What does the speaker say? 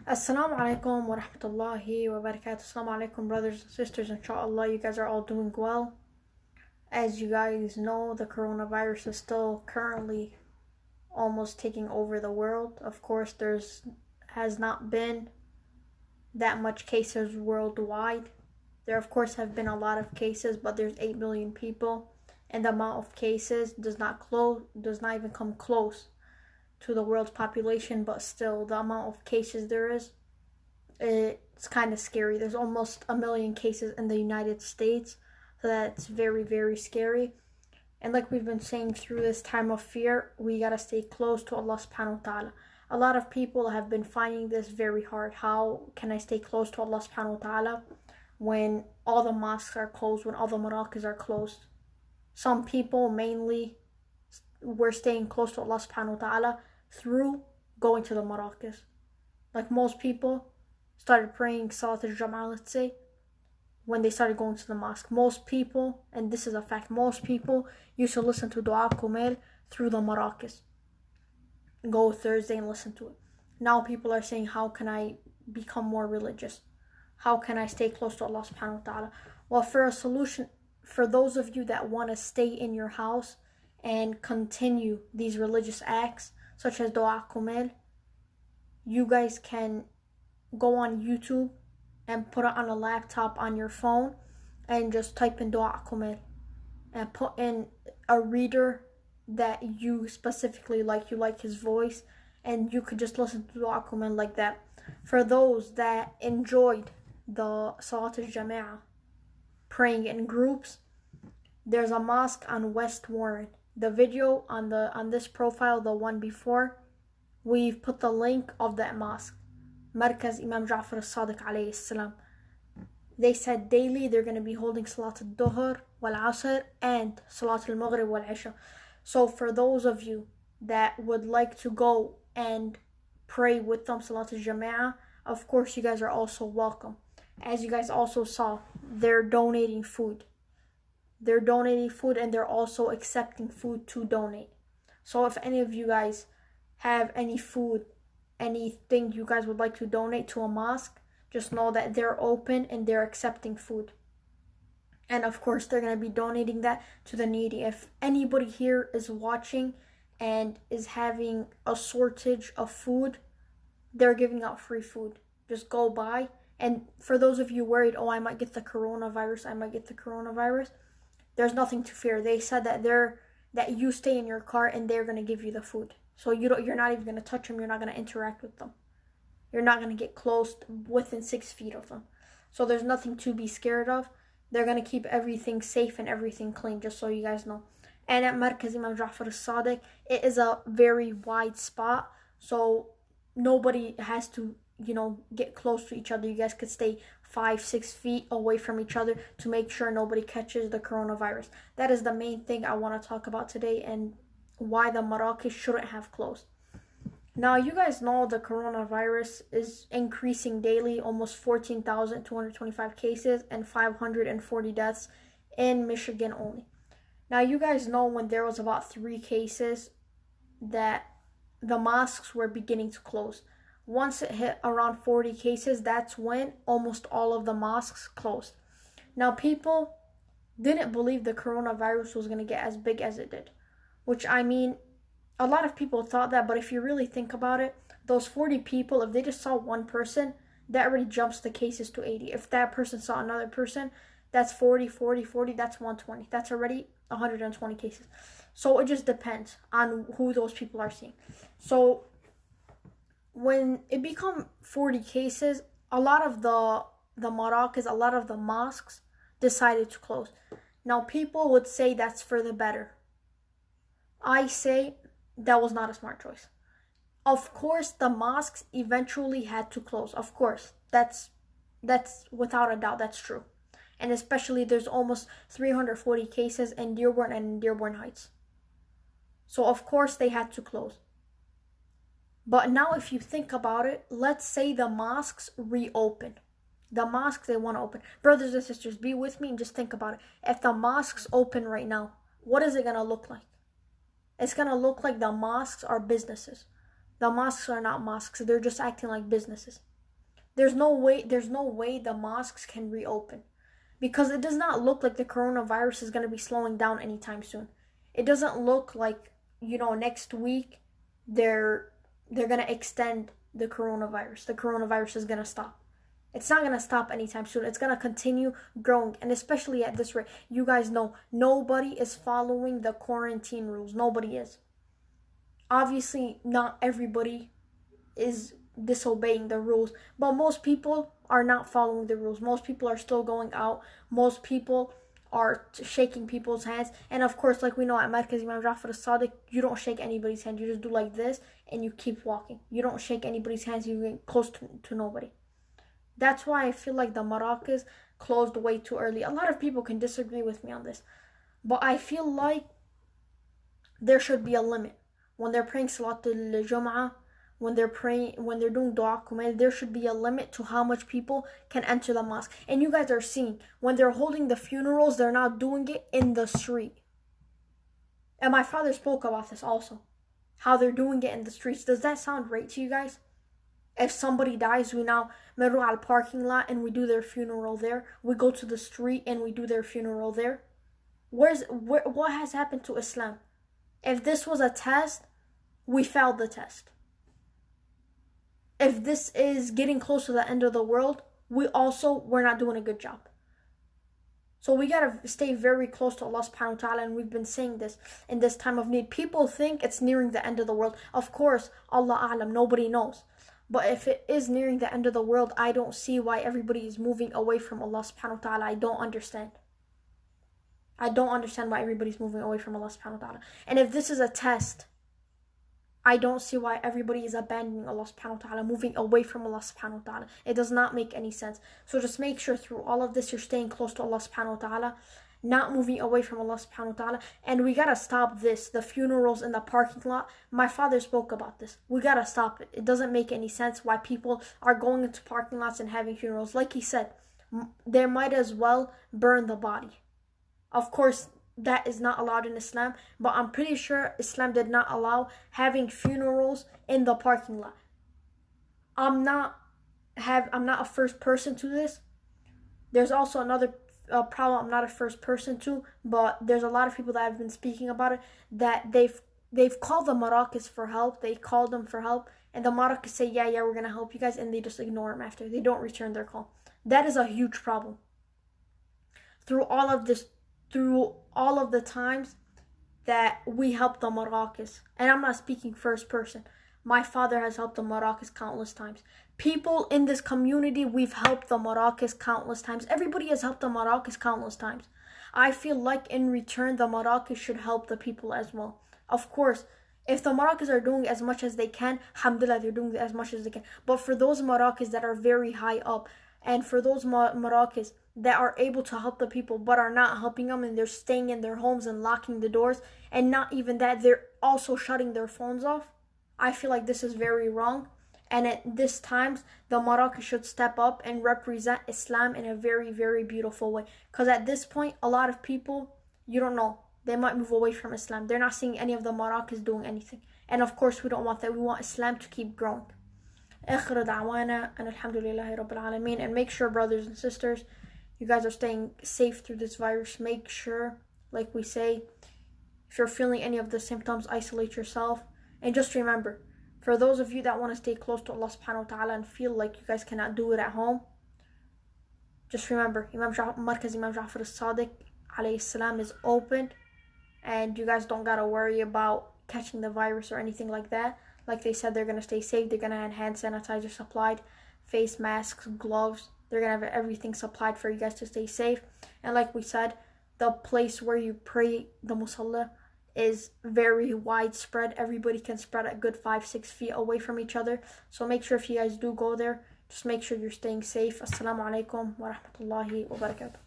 Assalamu alaikum wa rahmatullahi wa barakatuh. Assalamu alaikum, brothers and sisters. Inshallah, you guys are all doing well. As you guys know, the coronavirus is still currently almost taking over the world. Of course, has not been that much cases worldwide. There, of course, have been a lot of cases, but there's 8 billion people, and the amount of cases does not even come close to the world's population. But still, the amount of cases there is, it's kind of scary. There's almost 1 million cases in the United States, so that's very, very scary. And like we've been saying, through this time of fear, we gotta stay close to Allah subhanahu wa ta'ala. A lot of people have been finding this very hard. How can I stay close to Allah subhanahu wa ta'ala when all the mosques are closed, when all the Mosques are closed? Some people mainly were staying close to Allah subhanahu wa ta'ala through going to the Mosques. Like most people started praying Salat al-Jam'ah, let's say, when they started going to the mosque. Most people, and this is a fact, most people used to listen to Dua Kumail through the Mosques. Go Thursday and listen to it. Now people are saying, how can I become more religious? How can I stay close to Allah subhanahu wa ta'ala? Well, for a solution, for those of you that want to stay in your house and continue these religious acts, such as Dua Kumail, you guys can go on YouTube and put it on a laptop on your phone and just type in Dua Kumail and put in a reader that you specifically like. You like his voice, and you could just listen to Dua Kumail like that. For those that enjoyed the Salat al-Jam'ah, praying in groups, there's a mosque on West Warren. The video on this profile, the one before, we've put the link of that mosque. Markaz Imam Ja'far al-Sadiq alayhi salam. They said daily they're going to be holding Salat al-Dhuhr wal-Asr and Salat al-Maghrib wal-Isha. So for those of you that would like to go and pray with them Salat al-Jama'ah, of course you guys are also welcome. As you guys also saw, they're donating food. They're donating food, and they're also accepting food to donate. So if any of you guys have any food, anything you guys would like to donate to a mosque, just know that they're open and they're accepting food. And of course, they're going to be donating that to the needy. If anybody here is watching and is having a shortage of food, they're giving out free food. Just go by. And for those of you worried, I might get the coronavirus, there's nothing to fear. They said that you stay in your car and they're going to give you the food. So you're not even going to touch them. You're not going to interact with them. You're not going to get close within 6 feet of them. So there's nothing to be scared of. They're going to keep everything safe and everything clean, just so you guys know. And at Markaz Imam Ja'far al-Sadiq, it is a very wide spot. So nobody has to, get close to each other. You guys could stay 5-6 feet away from each other to make sure nobody catches the coronavirus. That is the main thing I want to talk about today, and why the Mosques shouldn't have closed. Now, you guys know the coronavirus is increasing daily, almost 14,225 cases and 540 deaths in Michigan only. Now, you guys know when there was about 3 cases that the mosques were beginning to close. Once it hit around 40 cases, that's when almost all of the mosques closed. Now, people didn't believe the coronavirus was going to get as big as it did. Which, I mean, a lot of people thought that, but if you really think about it, those 40 people, if they just saw one person, that already jumps the cases to 80. If that person saw another person, that's 40, that's 120. That's already 120 cases. So it just depends on who those people are seeing. So when it become 40 cases, a lot of the Mosques, a lot of the mosques decided to close. Now, people would say that's for the better. I say that was not a smart choice. Of course, the mosques eventually had to close. Of course, that's without a doubt, that's true. And especially there's almost 340 cases in Dearborn and in Dearborn Heights. So of course they had to close. But now if you think about it, let's say the mosques reopen. The mosques, they want to open. Brothers and sisters, be with me and just think about it. If the mosques open right now, what is it going to look like? It's going to look like the mosques are businesses. The mosques are not mosques. They're just acting like businesses. There's no way the mosques can reopen. Because it does not look like the coronavirus is going to be slowing down anytime soon. It doesn't look like, next week they're going to extend the coronavirus. The coronavirus is going to stop. It's not going to stop anytime soon. It's going to continue growing. And especially at this rate, you guys know nobody is following the quarantine rules. Nobody is. Obviously, not everybody is disobeying the rules, but most people are not following the rules. Most people are still going out. Most people are shaking people's hands. And of course, like we know at Markaz Imam Jafar al-Sadiq, you don't shake anybody's hand. You just do like this and you keep walking. You don't shake anybody's hands. You get close to nobody. That's why I feel like the Marakas closed way too early. A lot of people can disagree with me on this, but I feel like there should be a limit. When they're praying Salatul Jum'ah, when they're doing dua kumail, there should be a limit to how much people can enter the mosque. And you guys are seeing, when they're holding the funerals, they're not doing it in the street. And my father spoke about this also, how they're doing it in the streets. Does that sound right to you guys? If somebody dies, we now meru al parking lot and we do their funeral there. We go to the street and we do their funeral there. What has happened to Islam? If this was a test, we failed the test. If this is getting close to the end of the world, we're not doing a good job. So we gotta stay very close to Allah subhanahu wa ta'ala, and we've been saying this in this time of need. People think it's nearing the end of the world. Of course, Allah a'lam, nobody knows. But if it is nearing the end of the world, I don't see why everybody is moving away from Allah subhanahu wa ta'ala. I don't understand. I don't understand why everybody's moving away from Allah subhanahu wa ta'ala. And if this is a test, I don't see why everybody is abandoning Allah subhanahu wa ta'ala, moving away from Allah subhanahu wa ta'ala. It does not make any sense. So just make sure through all of this, you're staying close to Allah subhanahu wa ta'ala, not moving away from Allah subhanahu wa ta'ala. And we gotta stop this, the funerals in the parking lot. My father spoke about this. We gotta stop it. It doesn't make any sense why people are going into parking lots and having funerals. Like he said, they might as well burn the body. Of course, that is not allowed in Islam, but I'm pretty sure Islam did not allow having funerals in the parking lot. I'm not a first person to this. There's also another problem I'm not a first person to, but there's a lot of people that have been speaking about it, that they've called the Marakas for help. They called them for help, and the Marakas say, yeah, we're gonna help you guys, and they just ignore them after. They don't return their call. That is a huge problem. Through all of the times that we helped the Marakas, and I'm not speaking first person, my father has helped the Marakas countless times. People in this community, we've helped the Marakas countless times. Everybody has helped the Marakas countless times. I feel like in return, the Marakas should help the people as well. Of course, if the Marakas are doing as much as they can, alhamdulillah, they're doing as much as they can. But for those Marakas that are very high up, and for those Marakas that are able to help the people but are not helping them, and they're staying in their homes and locking the doors, and not even that, they're also shutting their phones off, I feel like this is very wrong. And at this times, the Marakas should step up and represent Islam in a very, very beautiful way. Because at this point, a lot of people, you don't know, they might move away from Islam. They're not seeing any of the Marakas doing anything. And of course, we don't want that. We want Islam to keep growing. آخر دعوانا أن الحمد لله رب العالمين. And make sure, brothers and sisters, you guys are staying safe through this virus. Make sure, like we say, if you're feeling any of the symptoms, isolate yourself. And just remember, for those of you that want to stay close to Allah subhanahu wa ta'ala and feel like you guys cannot do it at home, just remember, Markaz Imam Jafar al-Sadiq alayhi salam is open, and you guys don't gotta worry about catching the virus or anything like that. Like they said, they're gonna stay safe. They're gonna have hand sanitizer supplied, face masks, gloves. They're gonna have everything supplied for you guys to stay safe. And like we said, the place where you pray, the musalla, is very widespread. Everybody can spread a good 5-6 feet away from each other. So make sure if you guys do go there, just make sure you're staying safe. Assalamu alaikum wa rahmatullahi wa barakatuh.